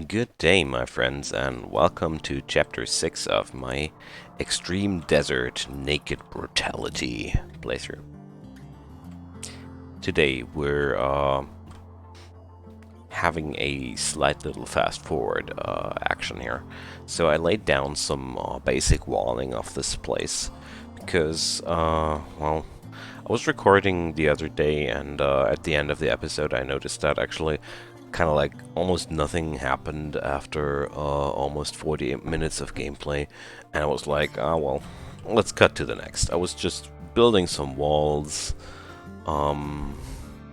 Good day, my friends, and welcome to Chapter 6 of my Extreme Desert Naked Brutality playthrough. Today we're having a slight little fast forward action here. So I laid down some basic walling of this place because, well, I was recording the other day, and at the end of the episode I noticed that actually kind of like almost nothing happened after almost 40 minutes of gameplay, and I was like, ah, well, let's cut to the next. I was just building some walls,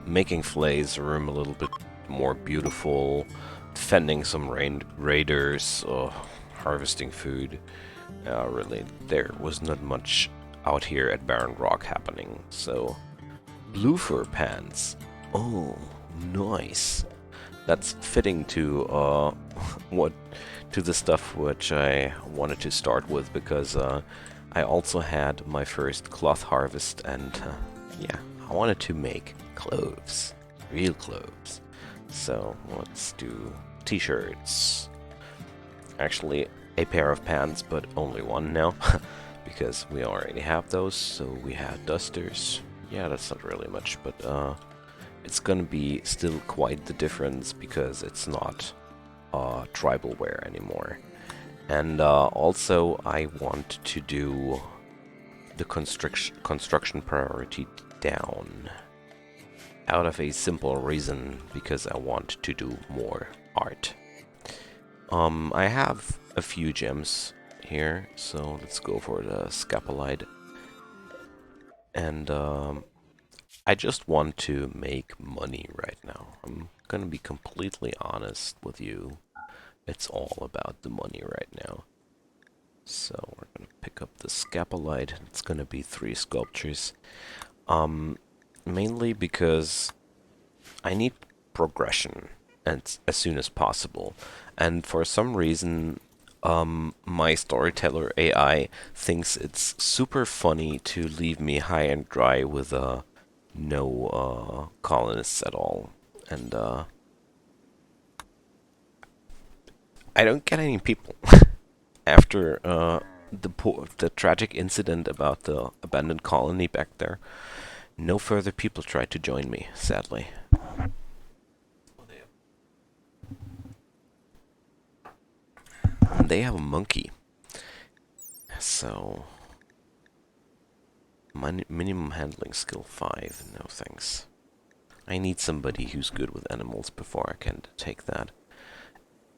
making Flay's room a little bit more beautiful, defending some raiders, harvesting food. Really, there was not much out here at Barren Rock happening, so... Blue fur pants. Oh, nice. That's fitting to the stuff which I wanted to start with, because I also had my first cloth harvest, and yeah, I wanted to make clothes, real clothes. So let's do t-shirts. Actually, a pair of pants, but only one now, because we already have those. So we have dusters. Yeah, that's not really much, but it's gonna be still quite the difference because it's not tribal wear anymore. And also I want to do the construction priority down, out of a simple reason, because I want to do more art. I have a few gems here, so let's go for the scapulite. And I just want to make money right now. I'm gonna be completely honest with you. It's all about the money right now. So we're gonna pick up the scapulite. It's gonna be 3 sculptures. Mainly because I need progression as soon as possible. And for some reason, my storyteller AI thinks it's super funny to leave me high and dry with no colonists at all, and I don't get any people. After the tragic incident about the abandoned colony back there, no further people tried to join me, sadly. And they have a monkey, so minimum handling skill 5. No thanks. I need somebody who's good with animals before I can take that.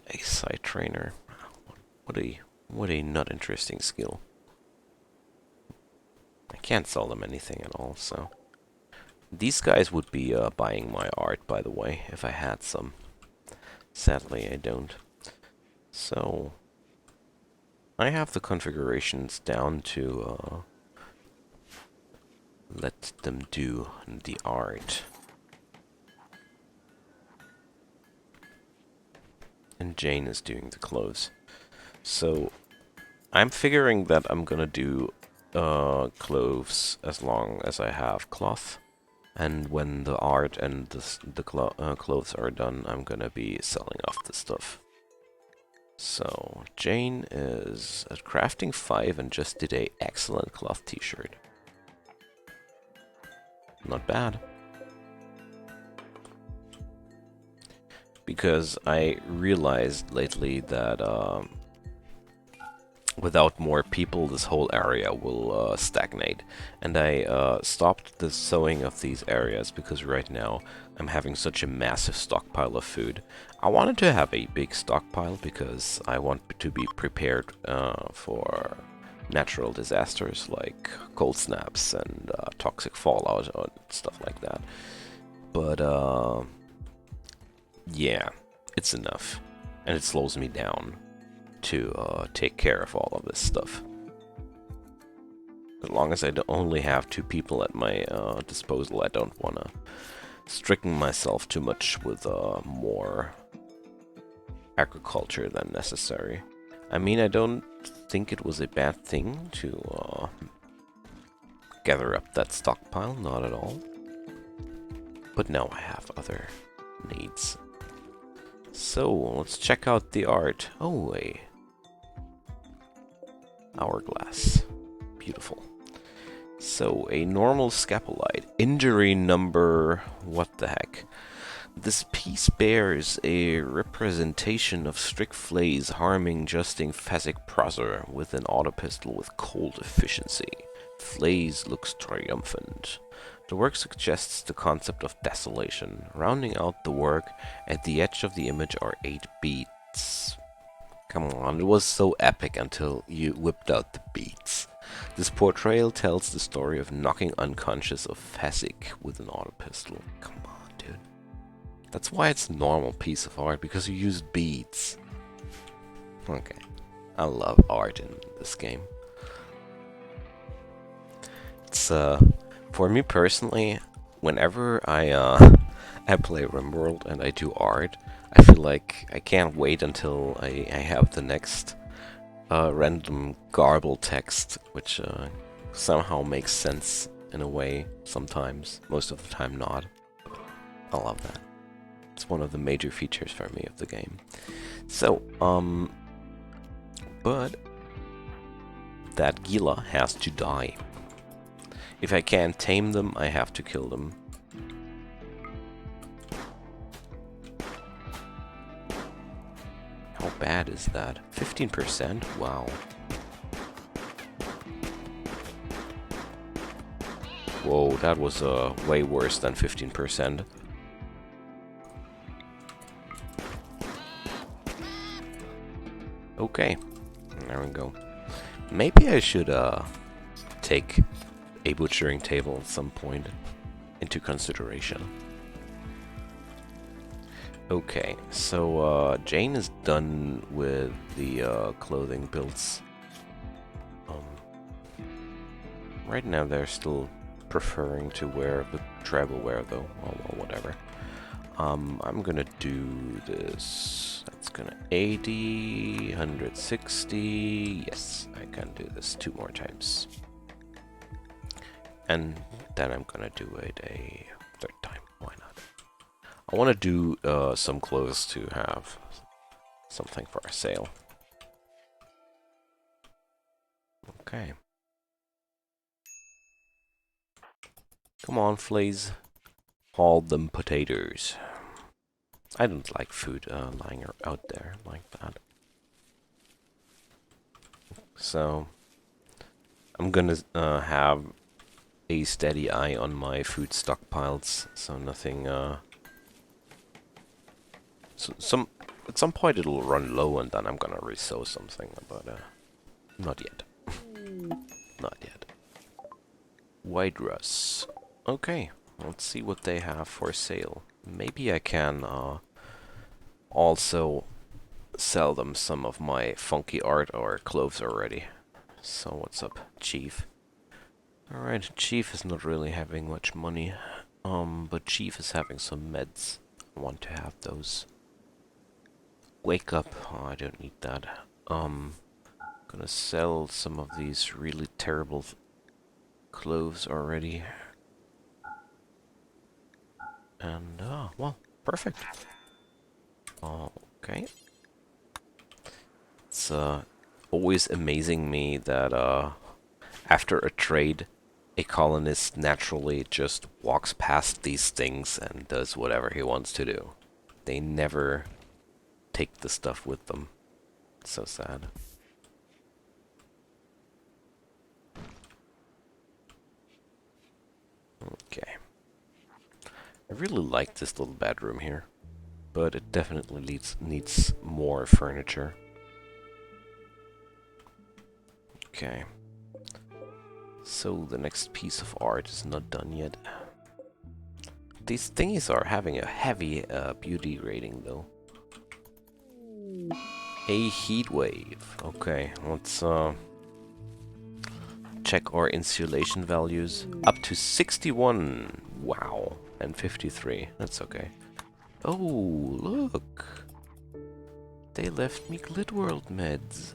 A side trainer. What a not interesting skill. I can't sell them anything at all, so... These guys would be buying my art, by the way, if I had some. Sadly, I don't. So... I have the configurations down to let them do the art. And Jane is doing the clothes. So I'm figuring that I'm gonna do clothes as long as I have cloth, and when the art and the clothes are done, I'm gonna be selling off the stuff. So Jane is at crafting 5 and just did a excellent cloth t-shirt. Not bad. Because I realized lately that without more people, this whole area will stagnate. And I stopped the sowing of these areas because right now I'm having such a massive stockpile of food. I wanted to have a big stockpile because I want to be prepared for natural disasters like cold snaps and toxic fallout and stuff like that. But yeah, it's enough. And it slows me down to take care of all of this stuff. As long as I only have 2 people at my disposal, I don't want to stricken myself too much with more agriculture than necessary. I mean, I don't think it was a bad thing to gather up that stockpile, not at all. But now I have other needs. So, let's check out the art. Oh, a hourglass. Beautiful. So, a normal scapolite. Injury number... what the heck? This piece bears a representation of strict flays harming Justin Phasic Prosser with an auto pistol with cold efficiency. Flays looks triumphant. The work suggests the concept of desolation. Rounding out the work, at the edge of the image are 8 beats. Come on, it was so epic until you whipped out the beats. This portrayal tells the story of knocking unconscious of Phasic with an auto pistol. Come on, dude. That's why it's a normal piece of art, because you use beats. Okay. I love art in this game. It's, for me personally, whenever I play Rimworld and I do art, I feel like I can't wait until I have the next random garble text, which somehow makes sense in a way sometimes, most of the time not. I love that. It's one of the major features for me of the game. So, but that Gila has to die. If I can't tame them, I have to kill them. How bad is that? 15%? Wow. Whoa, that was way worse than 15%. Okay, there we go. Maybe I should take a butchering table at some point into consideration. Okay, so Jane is done with the clothing builds. Right now they're still preferring to wear the tribal wear though. Oh well, whatever. I'm gonna do this. That's gonna 80, 160. Yes, I can do this 2 more times. And then I'm gonna do it a 3rd time. Why not? I want to do some clothes to have something for a sale. Okay. Come on, fleas. Haul them potatoes. I don't like food lying out there like that. So, I'm gonna have a steady eye on my food stockpiles, so nothing, at some point it'll run low and then I'm gonna resow something, but, not yet. Not yet. White Russ. Okay, let's see what they have for sale. Maybe I can, also sell them some of my funky art or clothes already. So what's up, Chief? Alright, Chief is not really having much money, but Chief is having some meds. I want to have those. Wake up. Oh, I don't need that. Gonna sell some of these really terrible clothes already. And, well, perfect. Okay. It's, always amazing me that, after a trade, a colonist naturally just walks past these things and does whatever he wants to do. They never take the stuff with them. It's so sad. Okay. I really like this little bedroom here, but it definitely needs more furniture. Okay. So the next piece of art is not done yet. These thingies are having a heavy beauty rating though. A heat wave. Okay, let's check our insulation values. Up to 61. Wow. And 53. That's okay. Oh, look. They left me Glitworld meds.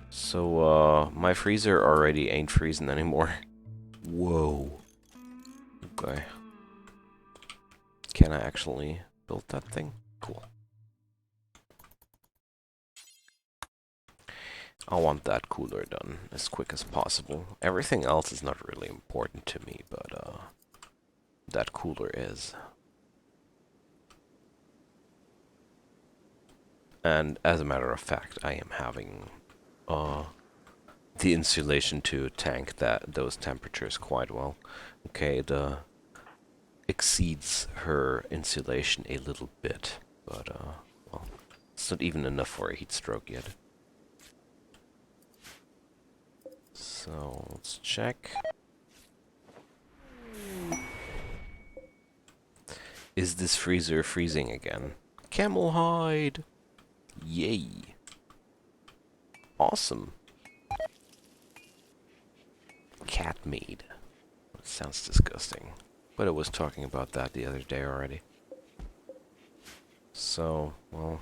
So, my freezer already ain't freezing anymore. Whoa. Okay. Can I actually build that thing? Cool. I want that cooler done as quick as possible. Everything else is not really important to me, but that cooler is. And as a matter of fact, I am having the insulation to tank those temperatures quite well. Okay, the exceeds her insulation a little bit, but well, it's not even enough for a heat stroke yet. So let's check. Is this freezer freezing again? Camel hide! Yay! Awesome. Cat meat. Sounds disgusting. But I was talking about that the other day already. So, well,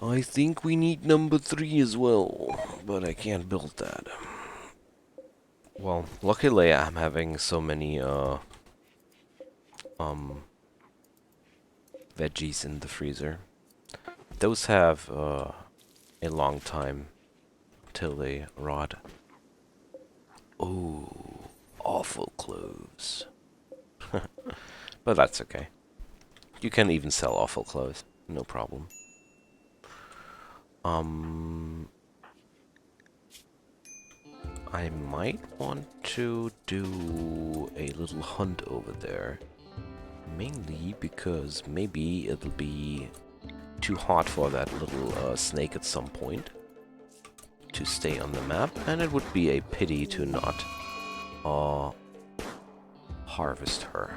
I think we need number 3 as well, but I can't build that. Well, luckily I'm having so many veggies in the freezer. Those have a long time till they rot. Ooh, awful clothes. But that's okay. You can even sell awful clothes, no problem. I might want to do a little hunt over there. Mainly because maybe it'll be too hot for that little snake at some point to stay on the map, and it would be a pity to not harvest her.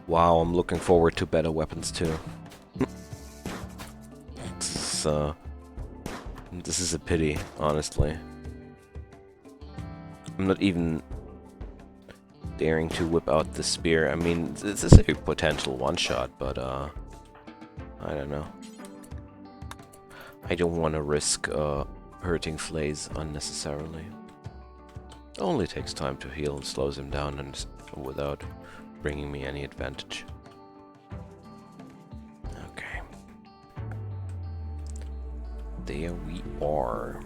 Wow, I'm looking forward to better weapons too. This is a pity, honestly. I'm not even daring to whip out the spear. I mean, this is a potential one-shot, but I don't know. I don't want to risk hurting Flays unnecessarily. It only takes time to heal and slows him down, and without bringing me any advantage. Okay. There we are.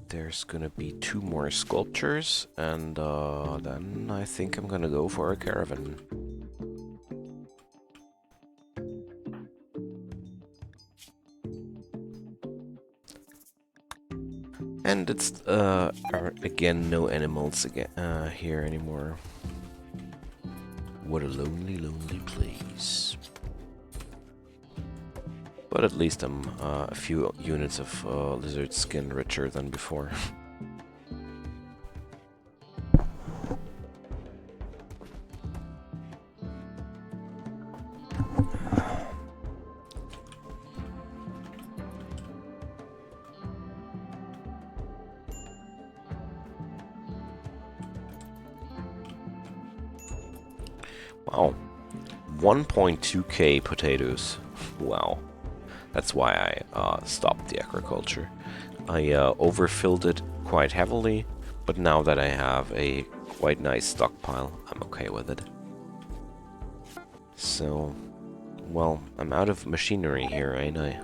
There's gonna be 2 more sculptures, and then I think I'm gonna go for a caravan. And it's again no animals again here anymore. What a lonely, lonely place. But at least I'm a few units of lizard skin richer than before. Wow, 1.2k potatoes. Wow. That's why I stopped the agriculture. I overfilled it quite heavily, but now that I have a quite nice stockpile, I'm okay with it. So, well, I'm out of machinery here, ain't I?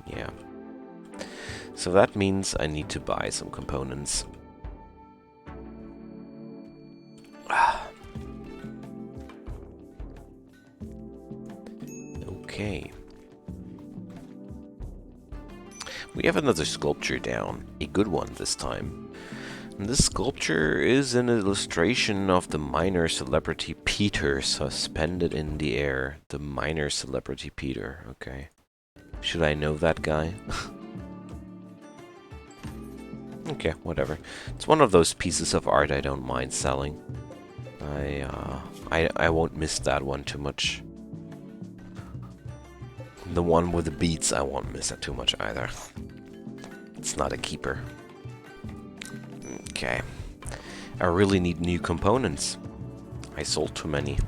Yeah. So that means I need to buy some components. Okay. We have another sculpture down, a good one this time. And this sculpture is an illustration of the miner celebrity Peter suspended in the air. The miner celebrity Peter, okay. Should I know that guy? Okay, whatever. It's one of those pieces of art I don't mind selling. I won't miss that one too much. The one with the beats, I won't miss it too much either. It's not a keeper. Okay. I really need new components. I sold too many.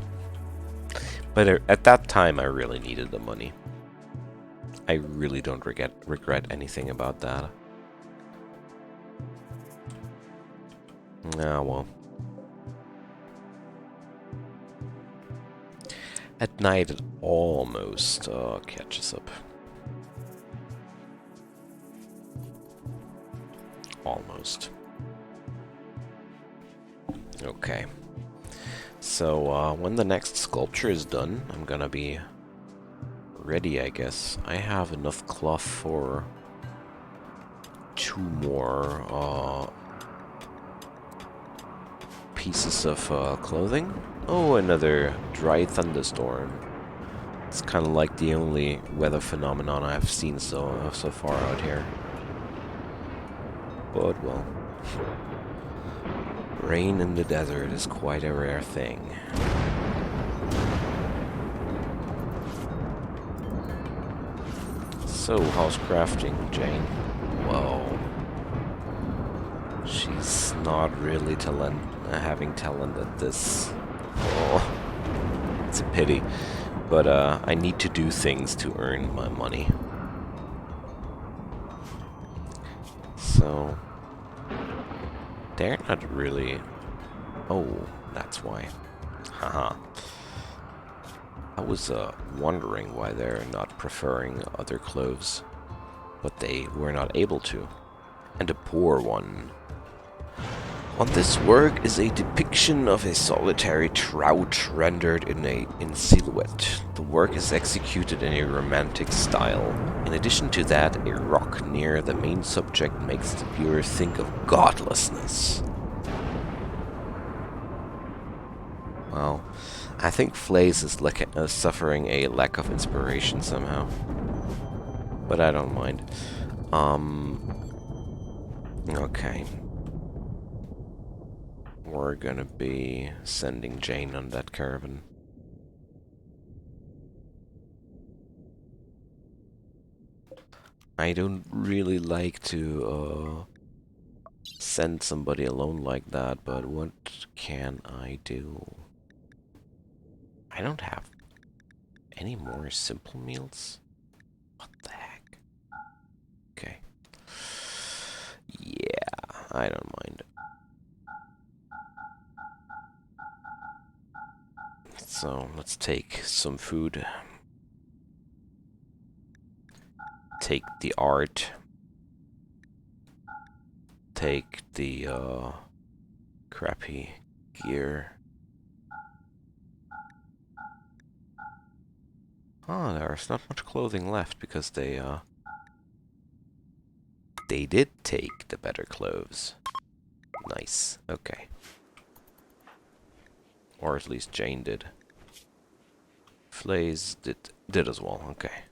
But at that time, I really needed the money. I really don't regret anything about that. Ah, well. At night it almost catches up. Almost. Okay. So, when the next sculpture is done, I'm gonna be ready, I guess. I have enough cloth for 2 more pieces of clothing. Oh, another dry thunderstorm. It's kind of like the only weather phenomenon I've seen so far out here. But, well, rain in the desert is quite a rare thing. So, how's crafting, Jane? Whoa. She's not really having talent at this. Oh, it's a pity. But I need to do things to earn my money. So, they're not really... Oh, that's why. Haha. I was wondering why they're not preferring other clothes. But they were not able to. And a poor one. On this work is a depiction of a solitary trout rendered in silhouette. The work is executed in a romantic style. In addition to that, a rock near the main subject makes the viewer think of godlessness. Well, I think Flaze is suffering a lack of inspiration somehow. But I don't mind. Okay. We're gonna be sending Jane on that caravan. I don't really like to send somebody alone like that, but what can I do? I don't have any more simple meals? What the heck? Okay. Yeah, I don't mind. So, let's take some food. Take the art. Take the, crappy gear. Oh, there's not much clothing left because they did take the better clothes. Nice. Okay. Or at least Jane did. Flays did as well. Okay.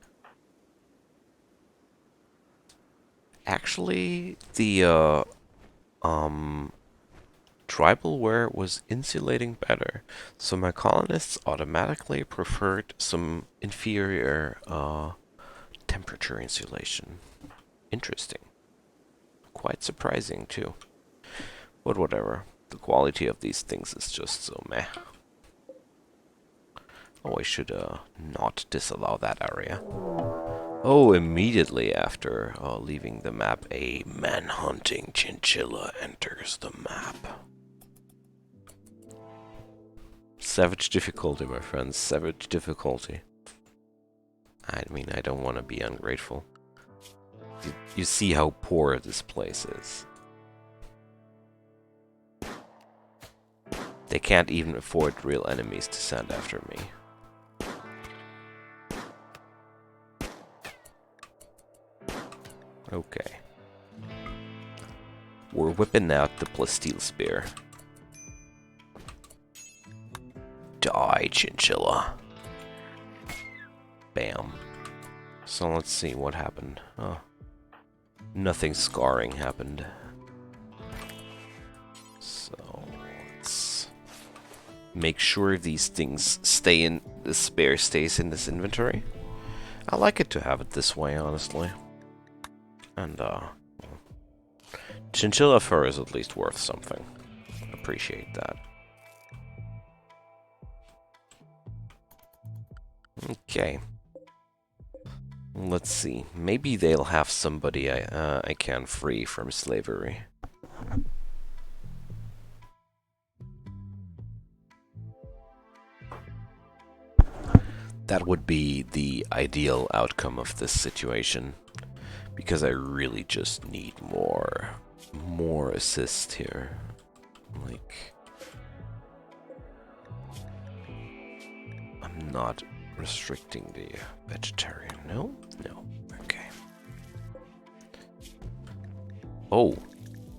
Actually, the tribal wear was insulating better, so my colonists automatically preferred some inferior temperature insulation. Interesting. Quite surprising too. But whatever. The quality of these things is just so meh. Oh, I should not disallow that area. Oh, immediately after leaving the map, a man-hunting chinchilla enters the map. Savage difficulty, my friends. Savage difficulty. I mean, I don't want to be ungrateful. You see how poor this place is. They can't even afford real enemies to send after me. Okay. We're whipping out the plasteel spear. Die, chinchilla. Bam. So let's see what happened. Oh. Nothing scarring happened. So let's make sure these things stay in, the spear stays in this inventory. I like it to have it this way, honestly. And, chinchilla fur is at least worth something. Appreciate that. Okay. Let's see. Maybe they'll have somebody I can free from slavery. That would be the ideal outcome of this situation, because I really just need more assist here. Like, I'm not restricting the vegetarian. No? No. Okay. Oh,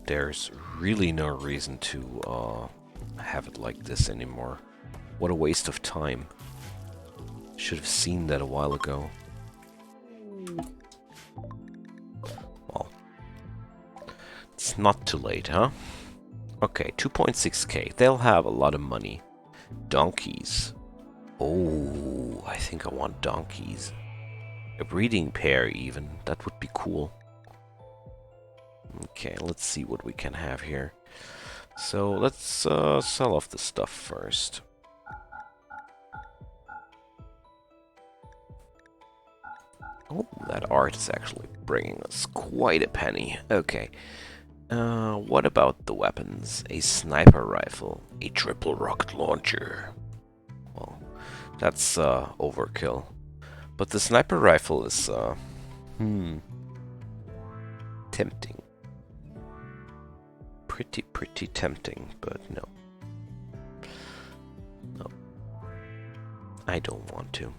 there's really no reason to have it like this anymore. What a waste of time. Should have seen that a while ago. Well, it's not too late, huh? Okay, 2.6k. They'll have a lot of money. Donkeys. Oh, I think I want donkeys. A breeding pair even. That would be cool. Okay, let's see what we can have here. So let's sell off the stuff first. Oh, that art is actually bringing us quite a penny. Okay. What about the weapons? A sniper rifle, a triple rocket launcher. Well, that's overkill. But the sniper rifle is tempting. Pretty tempting, but no. No. I don't want to.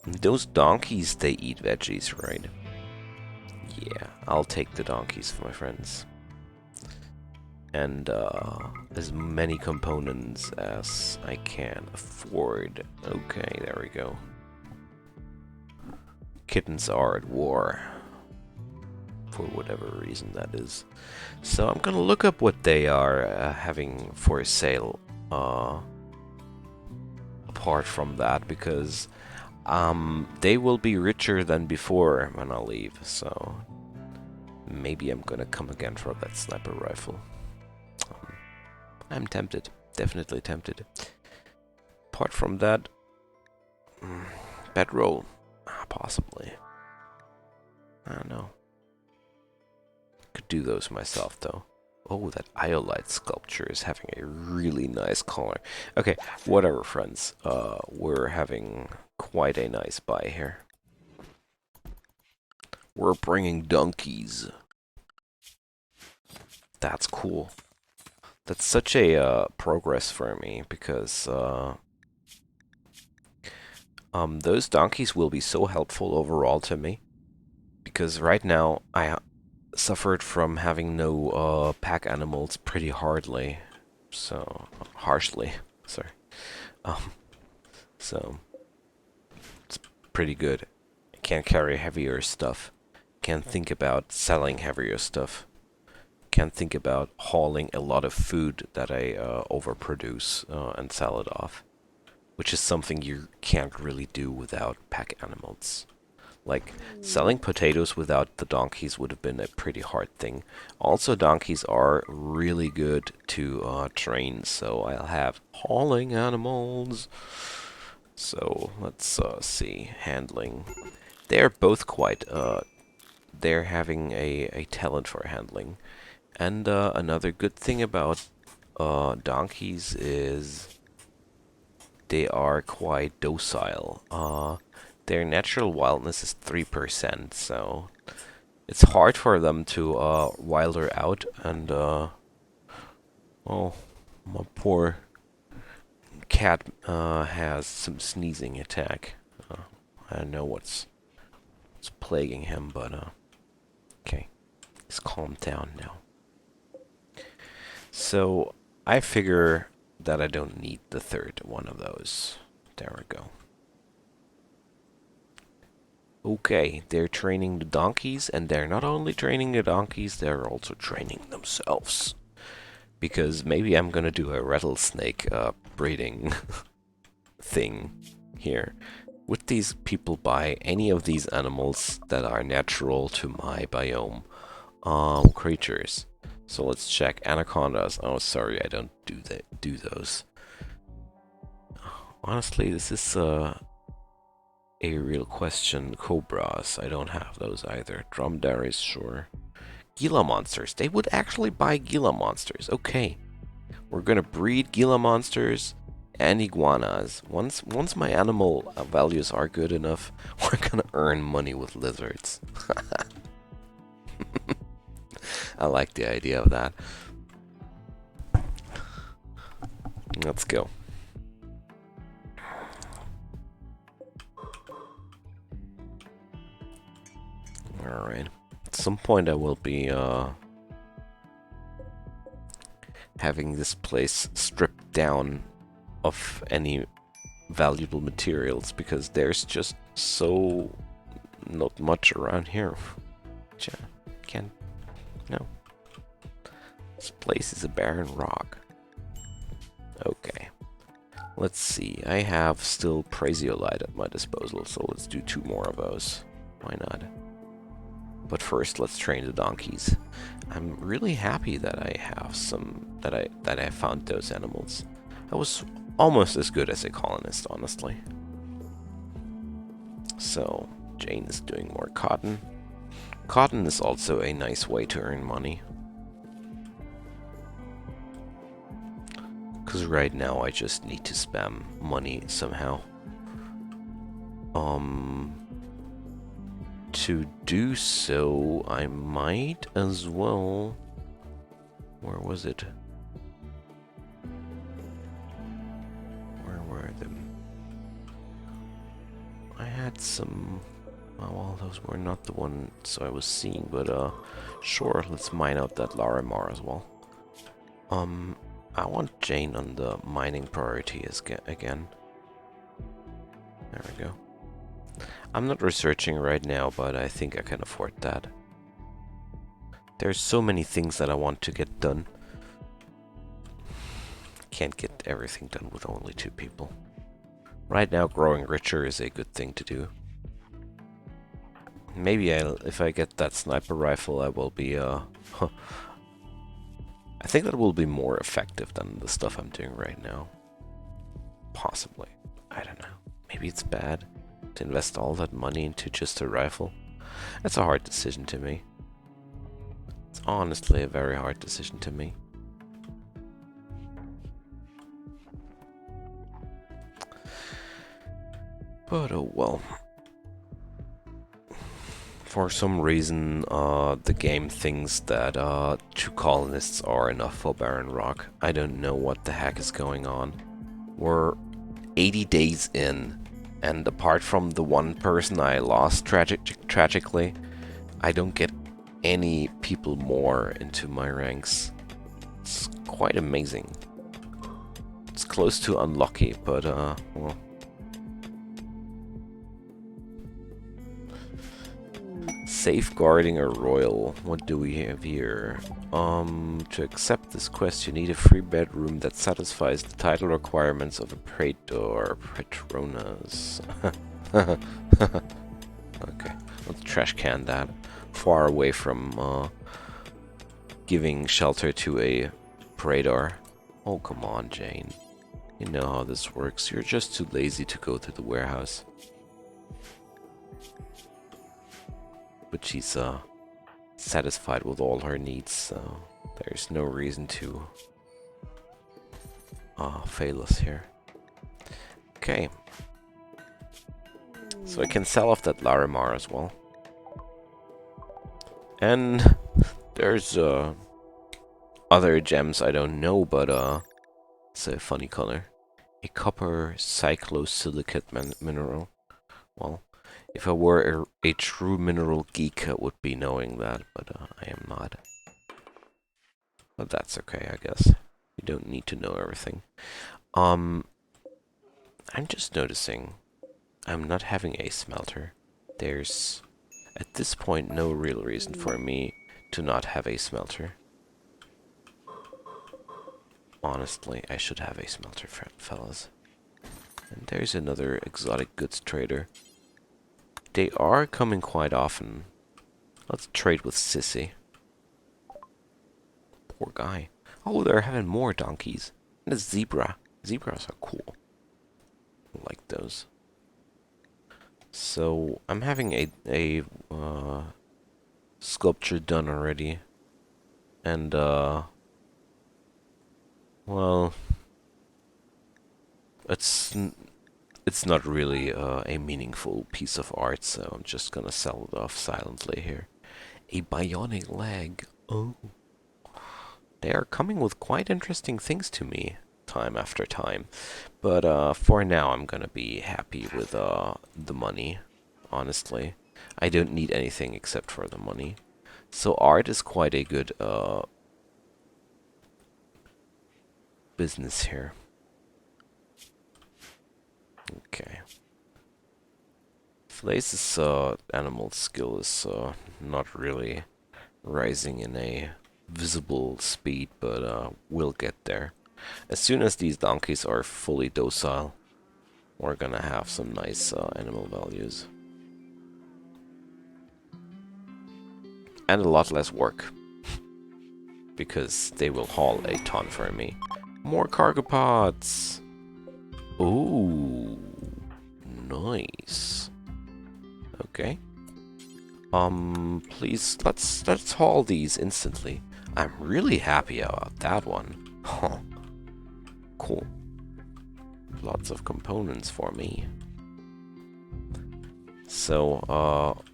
Those donkeys, they eat veggies, right? Yeah, I'll take the donkeys, my friends. And as many components as I can afford. Okay, there we go. Kittens are at war. For whatever reason that is. So I'm gonna look up what they are having for sale. Apart from that, because they will be richer than before when I leave. So maybe I'm gonna come again for that sniper rifle. I'm tempted, definitely tempted. Apart from that, bedroll, possibly. I don't know. Could do those myself though. Oh, that iolite sculpture is having a really nice color. Okay, whatever, friends. We're having quite a nice buy here. We're bringing donkeys. That's cool. That's such a progress for me, because those donkeys will be so helpful overall to me. Because right now I suffered from having no pack animals pretty harshly. So sorry. So it's pretty good. I can't carry heavier stuff. Can't think about selling heavier stuff. Can't think about hauling a lot of food that I overproduce and sell it off, which is something you can't really do without pack animals. Like, selling potatoes without the donkeys would have been a pretty hard thing. Also, donkeys are really good to train, so I'll have hauling animals. So, let's see. Handling. They're both quite, they're having a talent for handling. And another good thing about donkeys is they are quite docile. Their natural wildness is 3%, so it's hard for them to wilder out, and oh, my poor cat has some sneezing attack. I don't know what's plaguing him, but okay, he's calmed down now. So I figure that I don't need the third one of those. There we go. Okay, they're training the donkeys, and they're not only training the donkeys, they're also training themselves. Because maybe I'm gonna do a rattlesnake breeding thing here. Would these people buy any of these animals that are natural to my biome creatures? So let's check. Anacondas. Oh, sorry, I don't do those. Honestly, this is a real question. Cobras, I don't have those either. Dromedaries, sure. Gila monsters. They would actually buy Gila monsters. Okay. We're gonna breed Gila monsters. and iguanas. Once my animal values are good enough, we're gonna earn money with lizards. I like the idea of that. Let's go. Alright. At some point I will be having this place stripped down of any valuable materials because there's just so not much around here. Can't. No. This place is a barren rock. Okay. Let's see. I have still Praesiolite at my disposal, so let's do 2 more of those. Why not? But first, let's train the donkeys. I'm really happy that I have that I found those animals. I was almost as good as a colonist, honestly. So, Jane is doing more cotton. Cotton is also a nice way to earn money. Because right now I just need to spam money somehow. To do so, I might as well... Where was it? Where were them? I had some... Oh, well, those were not the ones I was seeing, but sure, let's mine out that Larimar as well. I want Jane on the mining priority again. There we go. I'm not researching right now, but I think I can afford that. There's so many things that I want to get done. Can't get everything done with only 2 people. Right now, growing richer is a good thing to do. Maybe if I get that sniper rifle, I will be, I think that will be more effective than the stuff I'm doing right now. Possibly. I don't know. Maybe it's bad to invest all that money into just a rifle. That's a hard decision to me. It's honestly a very hard decision to me. But oh well. For some reason, the game thinks that 2 colonists are enough for Barren Rock. I don't know what the heck is going on. We're 80 days in, and apart from the 1 person I lost tragically, I don't get any people more into my ranks. It's quite amazing. It's close to unlucky, but well. Safeguarding a royal. What do we have here? To accept this quest, you need a free bedroom that satisfies the title requirements of a praetor Petronas. Okay, let's trash can that. Far away from giving shelter to a praetor. Oh, come on, Jane. You know how this works. You're just too lazy to go to the warehouse. But she's satisfied with all her needs, so there's no reason to fail us here. Okay. So I can sell off that Larimar as well. And there's other gems I don't know, but it's a funny color. A copper cyclosilicate mineral. Well, if I were a true mineral geek, I would be knowing that, but I am not. But that's okay, I guess. You don't need to know everything. I'm just noticing I'm not having a smelter. There's, at this point, no real reason for me to not have a smelter. Honestly, I should have a smelter, fellas. And there's another exotic goods trader. They are coming quite often. Let's trade with Sissy. Poor guy. Oh, they're having more donkeys. And a zebra. Zebras are cool. I like those. So, I'm having a sculpture done already. And, well... It's it's not really a meaningful piece of art, so I'm just gonna sell it off silently here. A bionic leg. Oh. They are coming with quite interesting things to me, time after time. But for now, I'm gonna be happy with the money, honestly. I don't need anything except for the money. So art is quite a good business here. Okay. Flace's animal skill is not really rising in a visible speed, but we'll get there. As soon as these donkeys are fully docile, we're gonna have some nice animal values. And a lot less work. Because they will haul a ton for me. More cargo pods! Ooh, nice. Okay. Please, let's haul these instantly. I'm really happy about that one. Huh. Cool. Lots of components for me. So,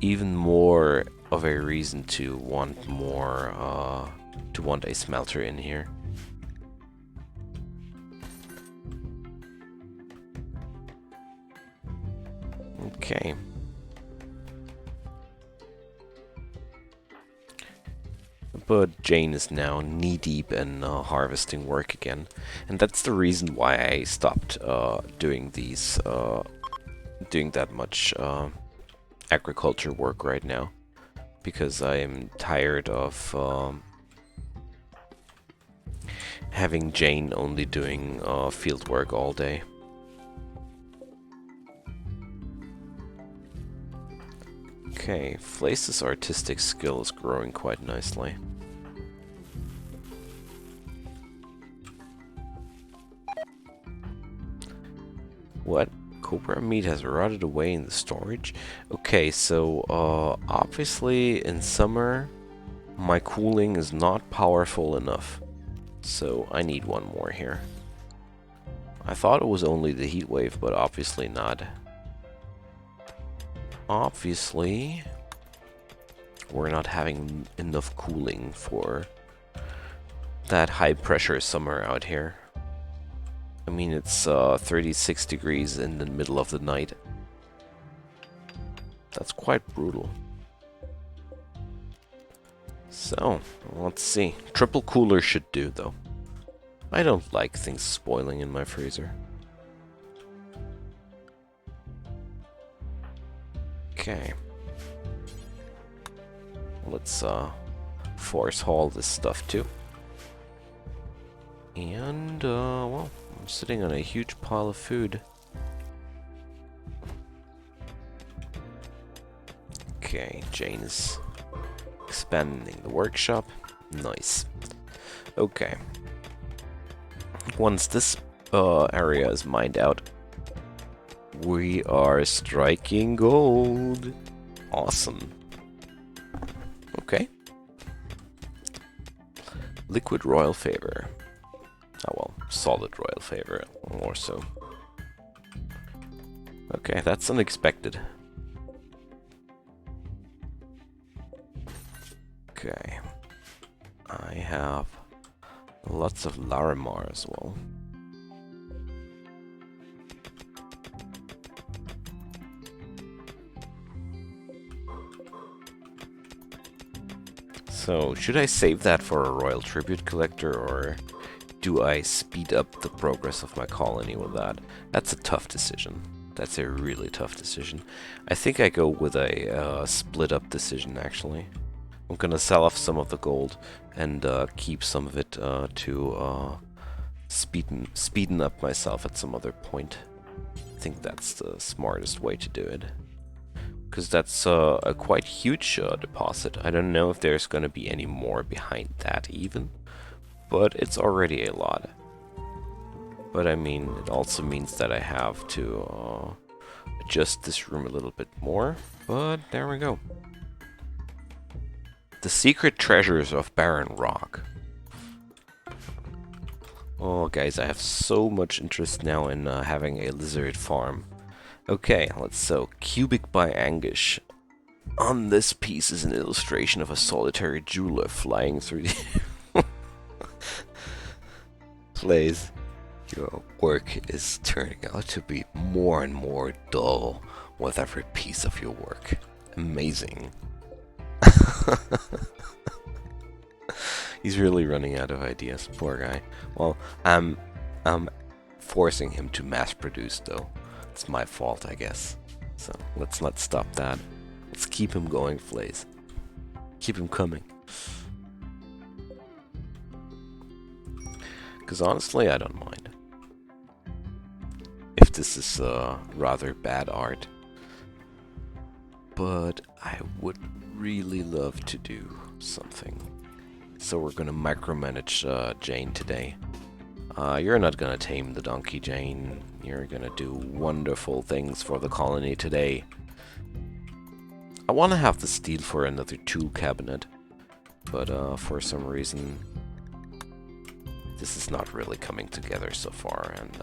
even more of a reason to want more, to want a smelter in here. Okay. But Jane is now knee-deep in harvesting work again. And that's the reason why I stopped doing these, doing that much agriculture work right now. Because I am tired of having Jane only doing field work all day. Okay, Flace's artistic skill is growing quite nicely. What? Cobra meat has rotted away in the storage? Okay, so obviously in summer my cooling is not powerful enough. So I need one more here. I thought it was only the heat wave, but obviously not. Obviously, we're not having enough cooling for that high pressure summer out here. I mean, it's 36 degrees in the middle of the night. That's quite brutal. So, let's see. Triple cooler should do, though. I don't like things spoiling in my freezer. Okay. Let's force haul this stuff too. And well, I'm sitting on a huge pile of food. Okay, Jane is expanding the workshop. Nice. Okay. Once this area is mined out, we are striking gold. Awesome. Okay. Liquid royal favor. Oh well, solid royal favor, more so. Okay, that's unexpected. Okay. I have lots of Larimar as well. So, should I save that for a royal tribute collector, or do I speed up the progress of my colony with that? That's a tough decision. That's a really tough decision. I think I go with a split up decision, actually. I'm gonna sell off some of the gold and keep some of it to speeden up myself at some other point. I think that's the smartest way to do it. Because that's a quite huge deposit. I don't know if there's gonna be any more behind that even, but it's already a lot. But I mean, it also means that I have to adjust this room a little bit more, but there we go. The secret treasures of Barren Rock. Oh, guys, I have so much interest now in having a lizard farm. Okay, let's so cubic by Angish. On this piece is an illustration of a solitary jeweler flying through the place. Your work is turning out to be more and more dull with every piece of your work. Amazing. He's really running out of ideas, poor guy. Well, I'm forcing him to mass produce though. It's my fault, I guess. So let's not stop that. Let's keep him going, Flays. Keep him coming. Because honestly, I don't mind. If this is rather bad art. But I would really love to do something. So we're gonna micromanage Jane today. You're not gonna tame the donkey, Jane. You're gonna do wonderful things for the colony today. I want to have the steel for another tool cabinet, but for some reason this is not really coming together so far, and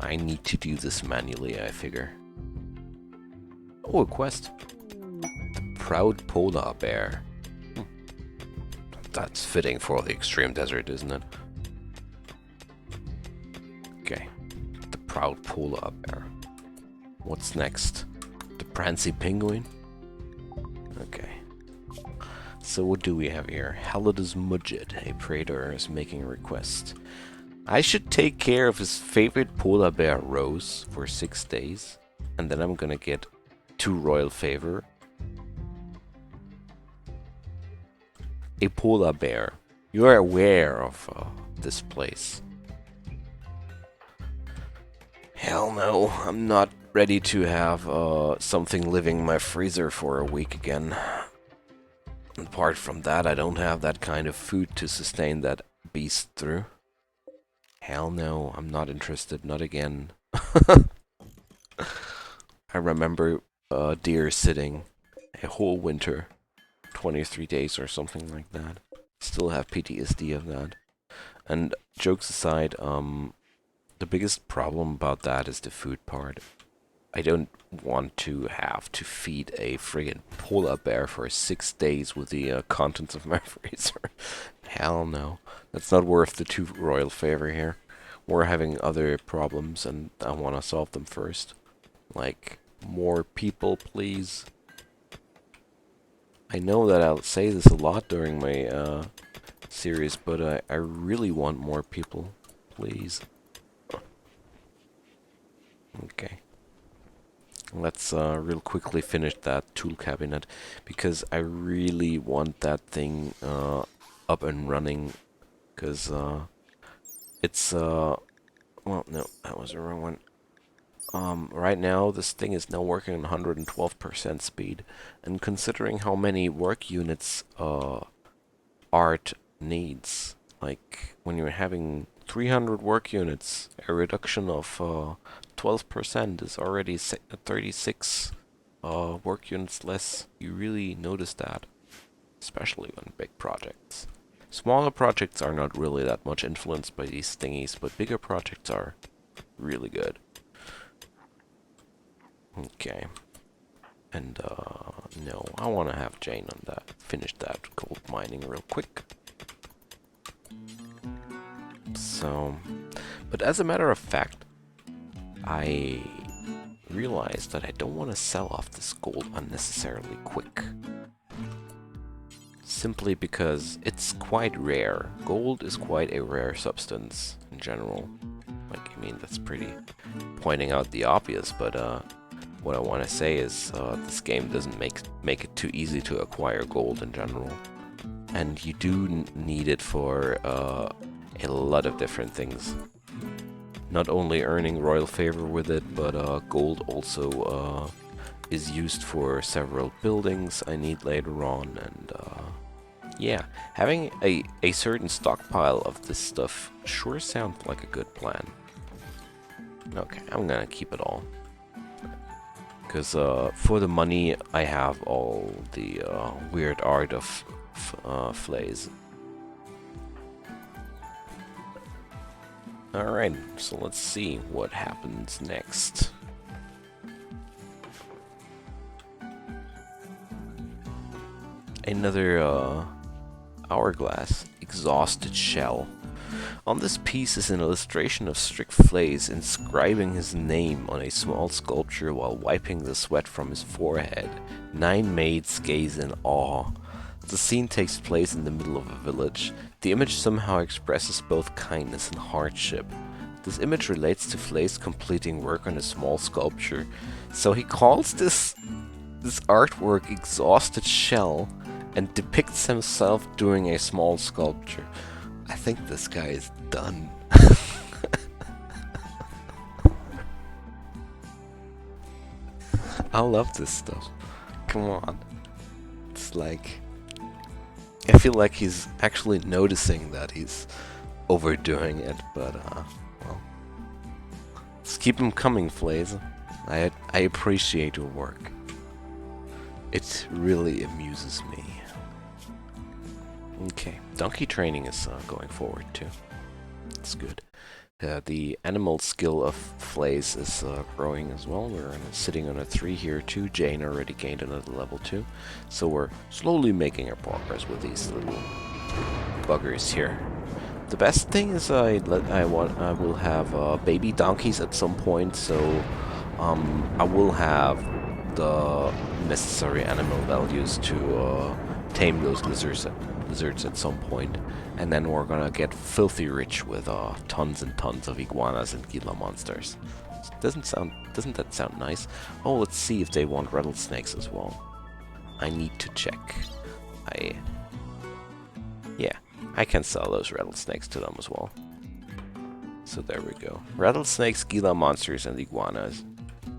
I need to do this manually, I figure. Oh, a quest. The Proud Polar Bear. That's fitting for the extreme desert, isn't it? Okay. The Proud Polar Bear. What's next? The Prancy Penguin? Okay. So what do we have here? Halidus Mudged, a praetor, is making a request. I should take care of his favorite polar bear, Rose, for 6 days. And then I'm gonna get 2 royal favor. A polar bear. You are aware of this place. Hell no, I'm not ready to have something living in my freezer for a week again. Apart from that, I don't have that kind of food to sustain that beast through. Hell no, I'm not interested, not again. I remember deer sitting a whole winter, 23 days or something like that. Still have PTSD of that. And jokes aside, the biggest problem about that is the food part. I don't want to have to feed a friggin' polar bear for 6 days with the contents of my freezer. Hell no. That's not worth the 2 royal favor here. We're having other problems and I want to solve them first. Like, more people, please. I know that I'll say this a lot during my series, but I really want more people. Please. Okay. Let's real quickly finish that tool cabinet, because I really want that thing up and running, because it's well, no, that was the wrong one. Right now this thing is now working on 112% speed, and considering how many work units art needs, like when you're having 300 work units, a reduction of 12% is already 36 work units less. You really notice that, especially on big projects. Smaller projects are not really that much influenced by these thingies, but bigger projects are really good. Okay. And no, I want to have Jane on that. Finish that gold mining real quick. So, but as a matter of fact, I realized that I don't want to sell off this gold unnecessarily quick. Simply because it's quite rare. Gold is quite a rare substance in general. Like, I mean, that's pretty pointing out the obvious, but what I want to say is this game doesn't make it too easy to acquire gold in general. And you do need it for a lot of different things. Not only earning royal favor with it, but gold also is used for several buildings I need later on, and yeah, having a certain stockpile of this stuff sure sounds like a good plan. Okay, I'm gonna keep it all. Because for the money, I have all the weird art of flays. Alright, so let's see what happens next. Another hourglass, exhausted shell. On this piece is an illustration of Strict Flays inscribing his name on a small sculpture while wiping the sweat from his forehead. 9 maids gaze in awe. The scene takes place in the middle of a village. The image somehow expresses both kindness and hardship. This image relates to Flays completing work on a small sculpture, so he calls this artwork Exhausted Shell and depicts himself doing a small sculpture. I think this guy is done. I love this stuff. Come on. It's like... I feel like he's actually noticing that he's overdoing it, but, well... Let's keep him coming, Flays. I appreciate your work. It really amuses me. Okay, donkey training is going forward too. That's good. The animal skill of Flays is growing as well. We're sitting on a 3 here too. Jane already gained another level 2. So we're slowly making our progress with these little buggers here. The best thing is I will have baby donkeys at some point, so I will have the necessary animal values to tame those lizards at some point, and then we're gonna get filthy rich with tons and tons of iguanas and Gila monsters. Doesn't that sound nice? Oh, let's see if they want rattlesnakes as well. I need to check. Yeah, I can sell those rattlesnakes to them as well. So there we go. Rattlesnakes, Gila monsters, and iguanas.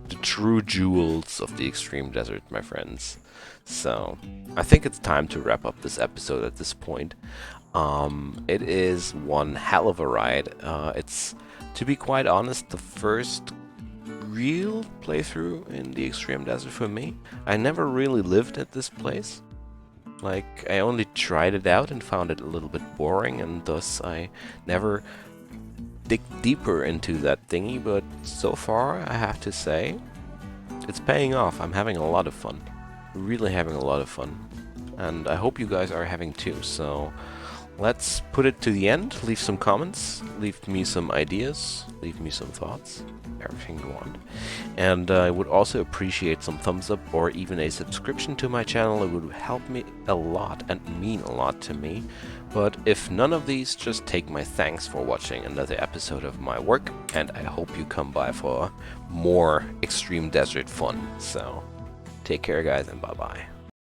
The true jewels of the extreme desert, my friends. So, I think it's time to wrap up this episode at this point. It is one hell of a ride. It's, to be quite honest, the first real playthrough in the extreme desert for me. I never really lived at this place. Like, I only tried it out and found it a little bit boring, and thus I never dig deeper into that thingy, but so far, I have to say, it's paying off. I'm having a lot of fun. Really having a lot of fun. And I hope you guys are having too, so let's put it to the end. Leave some comments, leave me some ideas, leave me some thoughts, everything you want. And I would also appreciate some thumbs up or even a subscription to my channel. It would help me a lot and mean a lot to me. But if none of these, just take my thanks for watching another episode of my work, and I hope you come by for more extreme desert fun. So take care, guys, and bye-bye.